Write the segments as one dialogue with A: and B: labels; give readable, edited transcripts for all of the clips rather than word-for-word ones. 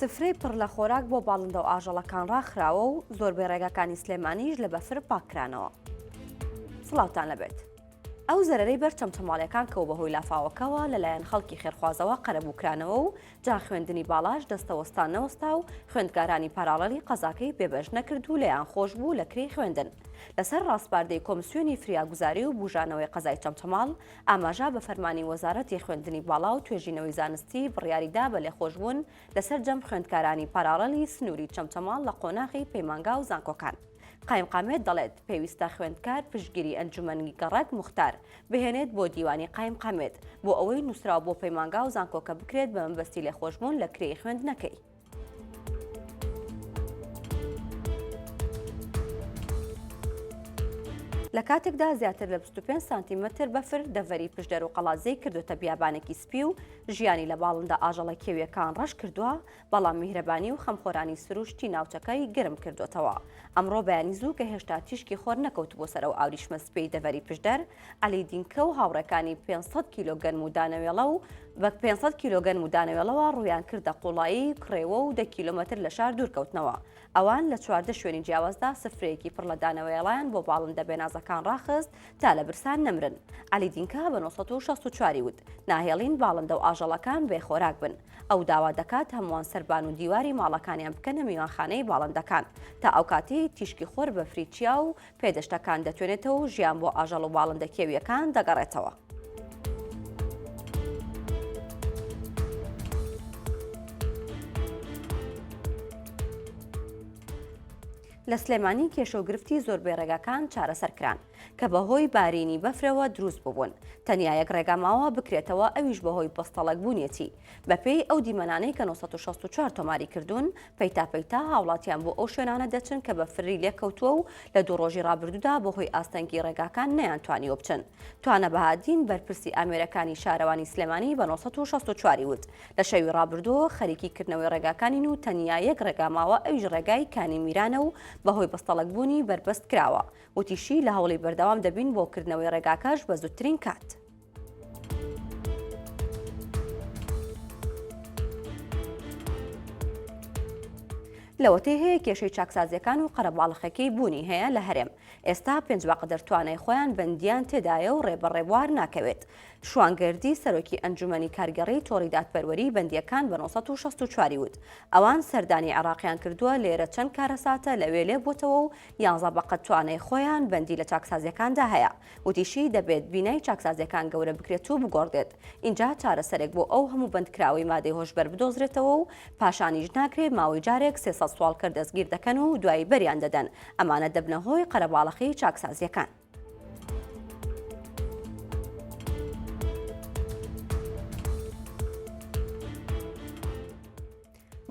A: سفرەی پڕ لە خۆراک بۆ باڵندە و ئاژەڵەکان ڕاخراوە و زۆربەی ڕێگەکانی سلێمانیش لە بەفر پاکرانەوە. سڵاوتان لەبێت. ئەو زەرەرەی بەر چەمچەماڵیەکان کەو بەهۆی لافاوەکەوە لەلایەن خەڵکی خێرخوازەوە قەرەبووکرانەوە و جا خوێندنی باڵاش دەستەوەستان نەوەستا و خوێندکارانی پاراڵەلی قەزاکەی پێبەش نەکرد و لەیان خۆش بوو لە کرێی خوێندن. لەسەر ڕاستپاردەی کۆمسیۆنی فریاگوزاری و بوژانەوەی قەزای چەمچەماڵ ئاماژە بە فەرمانی وەزارەتی خوێندنی باڵا و توێژینەوەی زانستی بڕیاریدا بە لێخۆشبوون لەسەر جەم خوێندکارانی پاراڵەلی سنووری چەمچەماڵ لە قۆناغی پەیمانگا و زانکۆکان. قایم قامێت دەڵێت پێویستە خوێندکار پشتگیری ئەنجومەنی گەڕەک موختار بهێنێت بۆ دیوانی قایم قامێت بۆ ئەوەی نووسراو بۆ پەیمانگا و زانکۆکە بکرێت بە مەبەستی لێخۆشبوون لە کرێی خوێندنەکەی. لە کاتێکدا زیاتر لە 25 سانتیمەتر بەفر دەڤەری پشدەر و قەڵازەی کردوتە بیابانێکی سپی و ژیانی لە باڵندە ئاژەڵە کێویەکان ڕەش کردووە، بەڵام میهرەبانی و خەمخۆرانی سروشتی ناوچەکەی گرم کردوتەوە. ئەمڕۆ بەیانی زوو کە هێشتا تیشکی خۆر نەکەوت بۆ سەر و ئاوریشمە سپەی دەڤەری پشدەر، عەلی دینکە و هاوڕێکانی 500 کیلۆ گەنم و دانەوێڵە و بە 500 کیلۆ گەنم و دانەوێڵەوە ڕویان کردە قوڵایی کڕێوە و 10 کیلۆمەتر لە شار دوورکەوتنەوە. ئەوان لە 14 شوێنی جیاوازدا سفرەیەکی پڕ لە دانەوێڵیان بۆ باڵندە بێنازەکان ڕاخست تا لە برسان نەمرن. عەلی دینکە بە 964 وت ناهێڵین باڵندە و ئاژەڵەکان بێخۆراک بن. ئەو داوا دەکات هەمووان سەربان و دیواری ماڵەکانیان بکەنە میوانخانەی باڵندەکان تا ئەو کاتی تیشکی خۆر بە فریچیا و پێدەشتەکان دەتوێنێتەوە و ژیان بۆ ئاژەڵ و باڵندە کێویەکان دەگەڕێتەوە. لە سلێمانی کێشەوگرفتی زۆربەی ڕێگاکان چارەسەرکران کە بەهۆی بارینی بەفرەوە دروست ببوون. تەنیا یەک ڕێگاماوە بکرێتەوە، ئەویش بەهۆی پۆستەڵەک بوونیەتی. بەپێی ئەو دیمەنانەی کە 964 تۆماری کردوون، پەیتا هاوڵاتیان بۆ ئەو شوێنانە دەچن کە بە فری لێکەوتووە و لە دوو ڕۆژی ڕابردوودا بەهۆی ئاستەنگی ڕێگاکان نەیانتوانیوە بچن. توانە بەهادین بەرپرسی ئامێرەکانی شارەوانی سلێمانی بە 964 وت لە شەوی ڕابردووە خەریکی کردنەوەی ڕێگاکانین و تەنیا یەک ڕێگاماوە، ئەویش ڕێگای کانی میرانە و بەهۆی بەستەڵەک بوونی بربەست کراوە. وتیشی لە هەوڵی بەردەوام دەبین بۆ کردنەوەی ڕێگاکەش بە زووترین کات. لەوەتەی هەیە کێشەی چاکسازیەکان و قەرەباڵغەکەی بوونی هەیە لە هەرێم. ئێستا پێنجباقەدەر توانای خۆیان بەندیان تێدایە و ڕێبەڕێبوار ناکەوێت. شوانگەردی سەرۆکی ئەنجومەنی کارگەڕی تۆڕی دادپەروەری بەندیەکان بە 964 وت ئەوان سەردانی عێراقیان کردووە لێرە چەند کارەساتە لەوێ لێبووتەوە و 11 بەقەد توانای خۆیان بەندی لە چاکسازیەکاندا هەیە. وتیشی دەبێت بینای چاکسازیەکان گەورە بکرێت و بگۆڕدێت. اینجا چارەسەرێک بۆ ئەو هەموو بەندکراوی مادەی هۆشبەر بدۆزرێتەوە و پاشانیش ناکرێت ماوەی جارێک 300 سواڵکە دەستگیر دەکەن و دوایی بەریان دەدەن. ئەمانە دەبنە هۆی قەرەباڵغی چاکسازیەکان.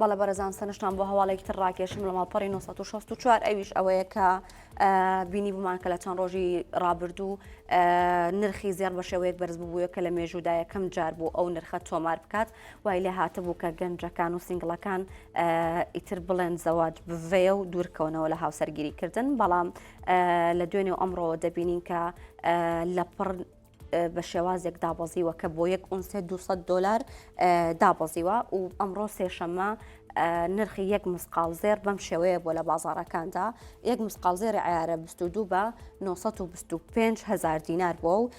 A: بەڵە بەرەزان سەنشتان بۆ هەواڵێکی تر ڕاکێشم لە ماڵپەڕی 964 ئەویش ئەوەیە کە بینی بوومان کە لە چەند ڕۆژی ڕابردوو نرخی زێڕ بە شێوەیەک بەرز بووە کە لە مێژوودا یەکەم جار بوو ئەو نرخە تۆمار بکات. وای لێ هاتەبوو کە گەنجەکان و سینگڵەکان ئیتر بڵێن زەواج بڤێ و دوورکەونەوە لە هاوسەرگیریکردن، بەڵام لە دوێنێ ئەمڕۆ دەبینین کە لە پڕ بە شێوازێک دابەزیوە کە بۆ یەک ئونسێ $200 دابەزیوە و ئەمڕۆ سێشەممە نرخی یەک مسقال زێر بەم شێوەیە بۆ لە بازاڕەکاندا. یەک مسقال زێری عیارە 22 بە 925,000 دینار بۆ و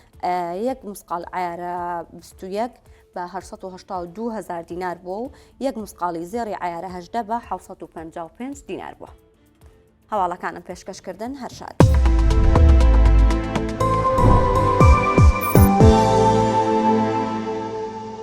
A: یەک مسقال عیارە 21 بە 882,000 دینار بۆ و یەک مسقالی زێری عیارە 18 بە 755 دینار بووە. هەواڵەکانم پێشکەشکردن هەر شاد.